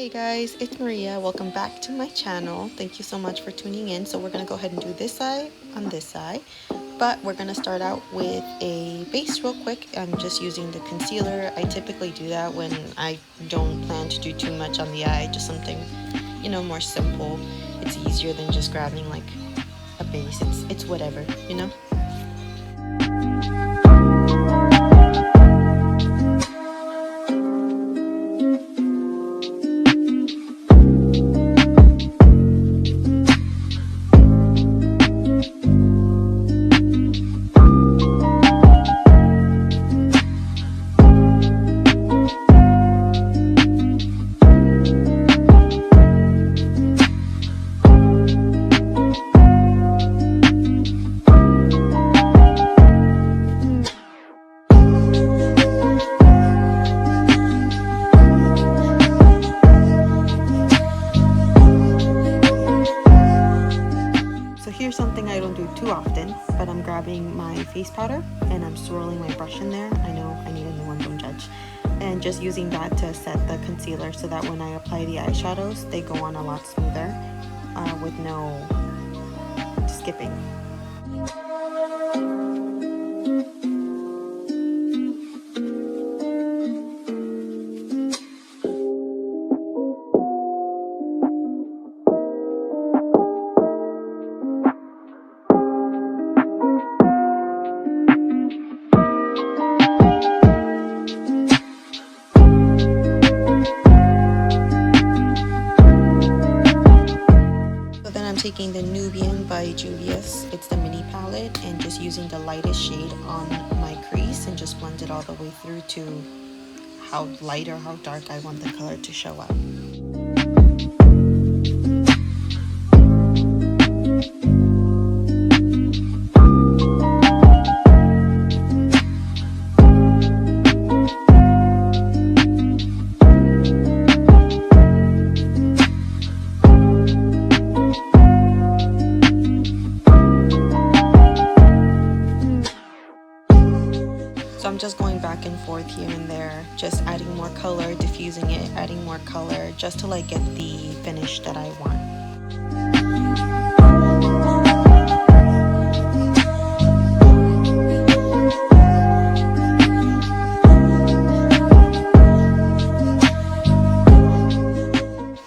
Hey guys, it's Maria. Welcome back to my channel. Thank you so much for tuning in. So we're going to go ahead and do this eye on this eye, but we're going to start out with a base real quick. I'm just using the concealer. I typically do that when I don't plan to do too much on the eye, just something, you know, more simple. It's easier than just grabbing like a base. It's whatever, you know. Here's something I don't do too often, but I'm grabbing my face powder and I'm swirling my brush in there. I know I need a new one, don't judge. And just using that to set the concealer so that when I apply the eyeshadows, they go on a lot smoother with no skipping. Taking the Nubian by Juvia, it's the mini palette, and just using the lightest shade on my crease and just blend it all the way through to how light or how dark I want the color to show up. So I'm just going back and forth here and there, just adding more color, diffusing it, adding more color, just to like get the finish that I want.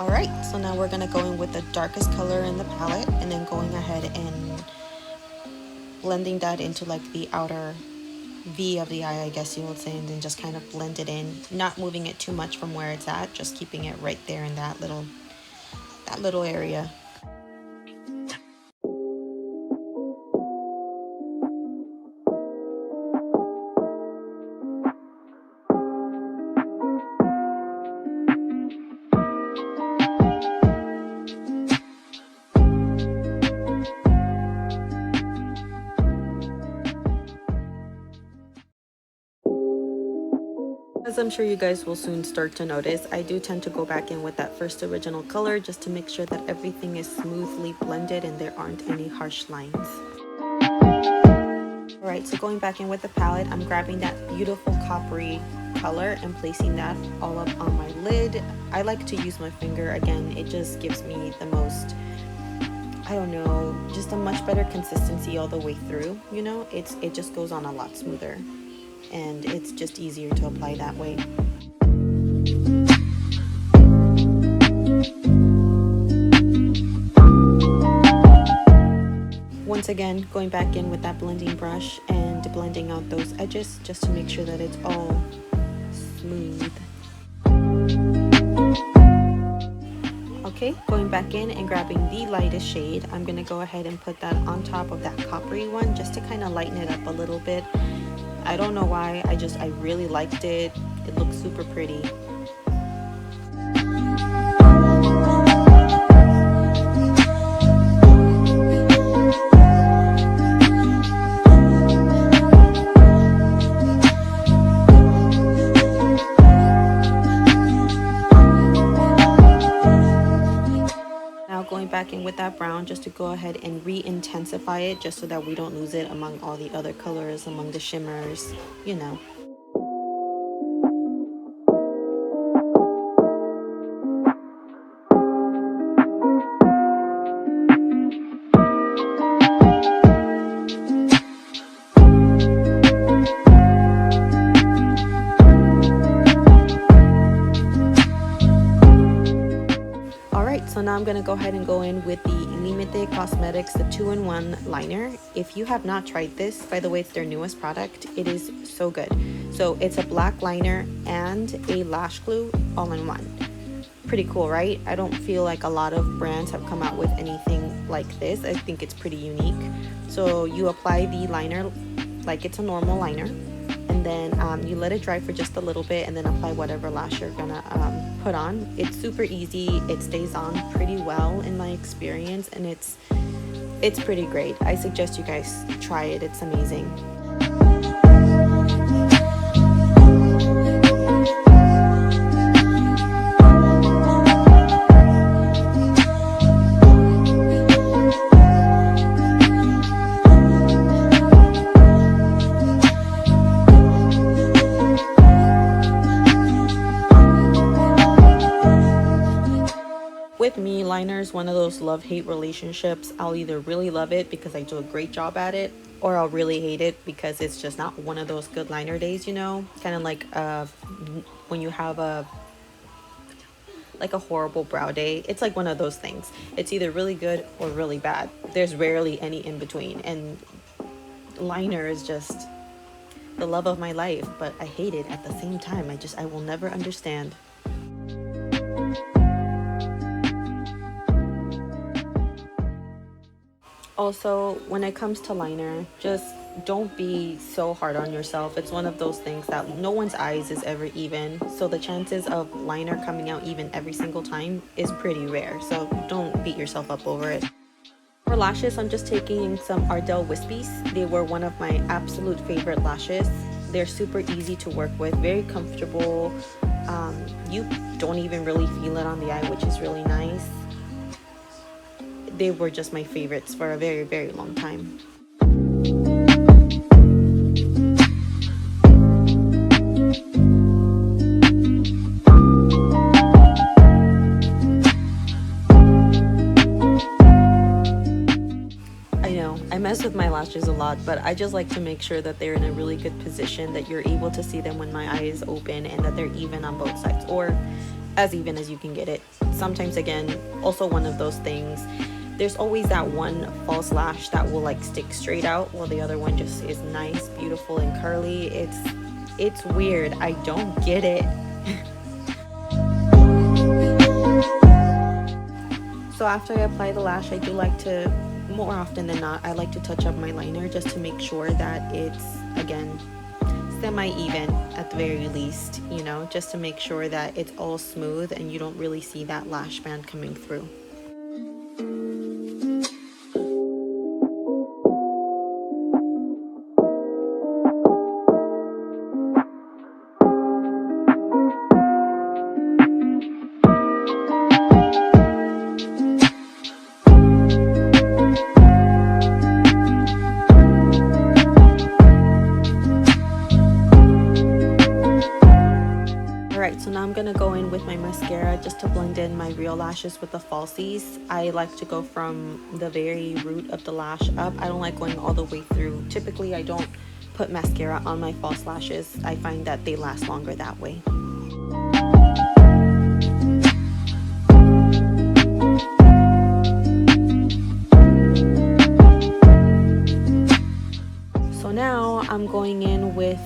Alright, so now we're going to go in with the darkest color in the palette and then going ahead and blending that into like the outer V of the eye, I guess you would say, and then just kind of blend it in, not moving it too much from where it's at, just keeping it right there in that little area. As I'm sure you guys will soon start to notice, I do tend to go back in with that first original color just to make sure that everything is smoothly blended and there aren't any harsh lines. Alright, so going back in with the palette, I'm grabbing that beautiful coppery color and placing that all up on my lid. I like to use my finger. Again, it just gives me the most, I don't know, just a much better consistency all the way through, you know? It just goes on a lot smoother. And it's just easier to apply that way. Once again, going back in with that blending brush and blending out those edges just to make sure that it's all smooth. Okay, going back in and grabbing the lightest shade, I'm gonna go ahead and put that on top of that coppery one just to kind of lighten it up a little bit. I don't know why, I really liked it. It looks super pretty. Going back in with that brown just to go ahead and re-intensify it just so that we don't lose it among all the other colors, among the shimmers, you know. now I'm going to go ahead and go in with the Illimite Cosmetics, the 2-in-1 liner. If you have not tried this, by the way, it's their newest product. It is so good. So it's a black liner and a lash glue all in one. Pretty cool, right? I don't feel like a lot of brands have come out with anything like this. I think it's pretty unique. So you apply the liner like it's a normal liner, and then you let it dry for just a little bit, and then apply whatever lash you're gonna put on. It's super easy. It stays on pretty well in my experience, and it's pretty great. I suggest you guys try it. It's amazing. With me, liner is one of those love-hate relationships. I'll either really love it because I do a great job at it, or I'll really hate it because it's just not one of those good liner days, you know? Kind of like when you have a horrible brow day. It's like one of those things. It's either really good or really bad. There's rarely any in between, and liner is just the love of my life, but I hate it at the same time. I will never understand. Also, when it comes to liner, just don't be so hard on yourself. It's one of those things that no one's eyes is ever even, so the chances of liner coming out even every single time is pretty rare, so don't beat yourself up over it. For lashes, I'm just taking some Ardell Wispies. They were one of my absolute favorite lashes. They're super easy to work with, very comfortable. You don't even really feel it on the eye, which is really nice. They were just my favorites for a very, very long time. I know, I mess with my lashes a lot, but I just like to make sure that they're in a really good position, that you're able to see them when my eye is open, and that they're even on both sides, or as even as you can get it. Sometimes, again, also one of those things, there's always that one false lash that will like stick straight out while the other one just is nice, beautiful, and curly. It's weird. I don't get it. So after I apply the lash, I do like to, more often than not, I like to touch up my liner just to make sure that it's, again, semi-even at the very least, you know, just to make sure that it's all smooth and you don't really see that lash band coming through. Alright, so now I'm going to go in with my mascara just to blend in my real lashes with the falsies. I like to go from the very root of the lash up. I don't like going all the way through. Typically, I don't put mascara on my false lashes. I find that they last longer that way. Now I'm going in with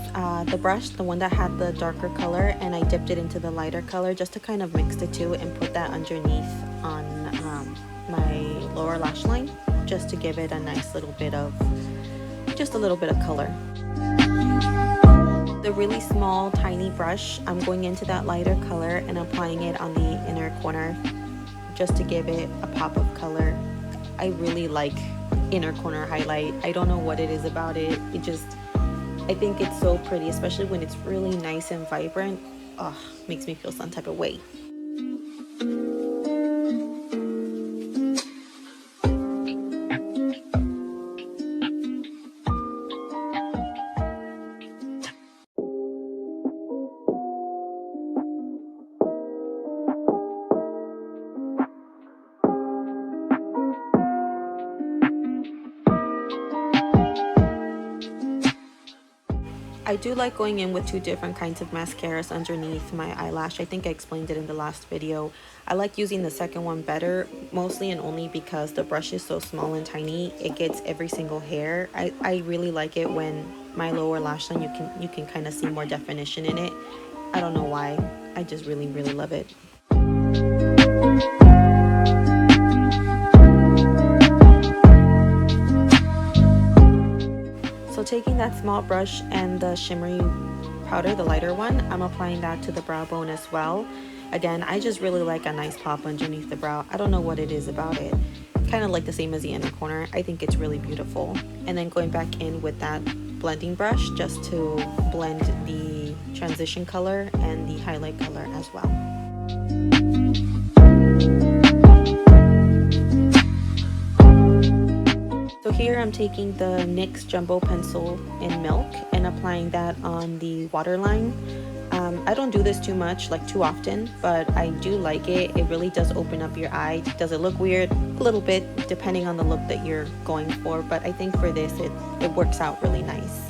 the brush, the one that had the darker color, and I dipped it into the lighter color just to kind of mix the two and put that underneath on my lower lash line, just to give it a nice little bit of, just a little bit of color. The really small tiny brush, I'm going into that lighter color and applying it on the inner corner just to give it a pop of color. I really like inner corner highlight. I don't know what it is about it. I think it's so pretty, especially when it's really nice and vibrant. Oh, makes me feel some type of way. I do like going in with two different kinds of mascaras underneath my eyelash. I think I explained it in the last video. I like using the second one better, mostly and only because the brush is so small and tiny. It gets every single hair. I really like it when my lower lash line, you can kind of see more definition in it. I don't know why. I just really love it. So taking that small brush and the shimmery powder, the lighter one, I'm applying that to the brow bone as well. Again, I just really like a nice pop underneath the brow. I don't know what it is about it. Kind of like the same as the inner corner. I think it's really beautiful. And then going back in with that blending brush just to blend the transition color and the highlight color as well. So here I'm taking the NYX Jumbo Pencil in Milk and applying that on the waterline. I don't do this too much, like too often, but I do like it. It really does open up your eye. Does it look weird? A little bit, depending on the look that you're going for, but I think for this, it works out really nice.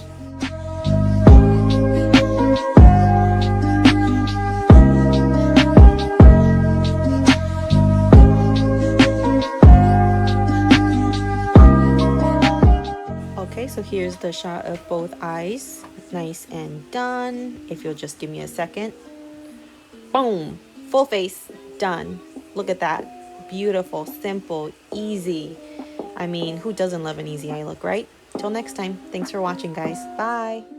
Okay, so here's the shot of both eyes. Nice and done. If you'll just give me a second. Boom! Full face. Done. Look at that. Beautiful, simple, easy. I mean, who doesn't love an easy eye look, right? Till next time. Thanks for watching, guys. Bye!